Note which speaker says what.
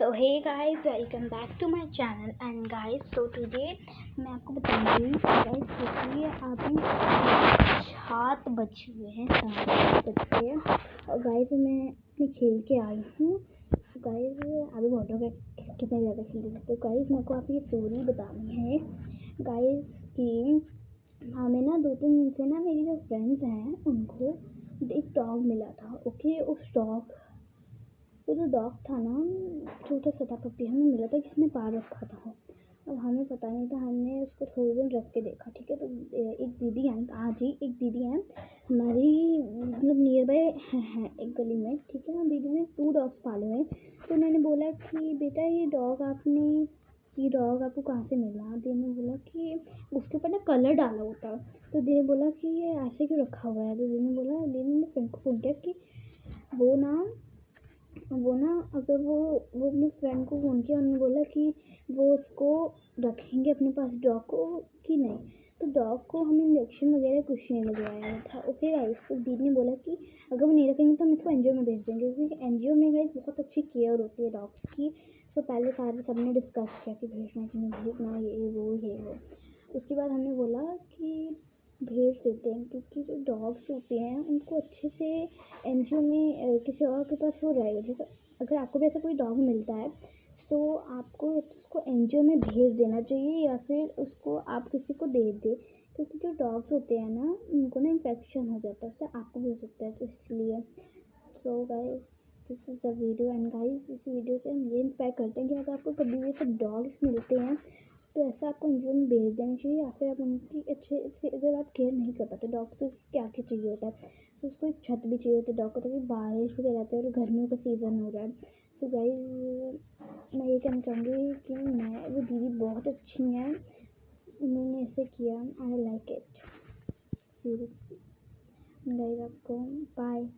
Speaker 1: So hey guys, welcome back to my channel and guys, तो today मैं आपको बताऊंगी गाइस, देखिए अभी 7 बज हुए हैं, 7 बज गए और गाइस मैं अपने खेल के आई हूँ। गाइस अभी बहुत हो गए कितने ज़्यादा खेल रहे, तो गाइस मेरे को आप ये स्टोरी बतानी है गाइस कि हमें ना 2-3 दिन से ना मेरी जो फ्रेंड्स हैं उनको एक डॉग मिला था। ओके, उस डॉग वो जो डॉग था ना, छोटा सा था, पप्पी हमें मिला था, किसी ने पाल रखा था। अब हमें पता नहीं था, हमने उसको थोड़े दिन रख के देखा, ठीक है। तो एक दीदी हैं, आज ही एक दीदी हैं हमारी, मतलब नियर बाय है एक गली में, ठीक है ना। दीदी ने 2 डॉग्स पाले हुए हैं। तो मैंने बोला कि बेटा ये डॉग आपको कहाँ से मिला? दीदी ने बोला कि उसके ऊपर ना कलर डाला होता है। तो दीदी ने बोला कि ये ऐसे क्यों रखा हुआ है? तो दीदी ने फ्रेंड को फ़ोन किया कि वो ना अगर वो अपने फ्रेंड को फ़ोन किया, उन्होंने बोला कि वो उसको रखेंगे अपने पास डॉग को कि नहीं। तो डॉग को हम इंजेक्शन वगैरह कुछ नहीं लगवाया था। ओके गाइस, तो दीदी ने बोला कि अगर वो नहीं रखेंगे तो हम इसको एनजीओ में भेज देंगे, क्योंकि एनजीओ में गाइस बहुत अच्छी केयर होती है डॉग्स की। तो पहले सारे सबने डिस्कस किया कि भेजना कि नहीं भेजना, ये वो। उसके बाद हमने बोला कि भेज देते हैं, क्योंकि जो डॉग्स होते हैं उनको अच्छे से एनजीओ में किसी और के पास हो रहेगा। जैसे अगर आपको भी ऐसा कोई डॉग मिलता है तो आपको उसको एनजीओ में भेज देना चाहिए, या फिर उसको आप किसी को दे दें, क्योंकि जो डॉग्स होते हैं ना उनको ना इन्फेक्शन हो जाता है, उससे आपको भी हो सकता है। तो इसलिए so guys, this is the video and guys, इस वीडियो से हम ये इंस्पायर करते हैं कि अगर आपको कभी भी सब डॉग्स मिलते हैं तो ऐसा आपको एनजीओ में भेज देना चाहिए, या फिर आप उनकी अच्छे से, अगर आप केयर नहीं कर पाते डॉग को, क्या क्या चाहिए होता है, तो उसको एक छत भी चाहिए होती है डॉग को, ताकि बारिश वगैरह रहती है और गर्मियों का सीज़न हो रहा है। तो गाइस मैं ये कहना चाहूँगी कि वो दीदी बहुत अच्छी हैं, उन्होंने ऐसे किया, I like it seriously. Guys आपको बाय।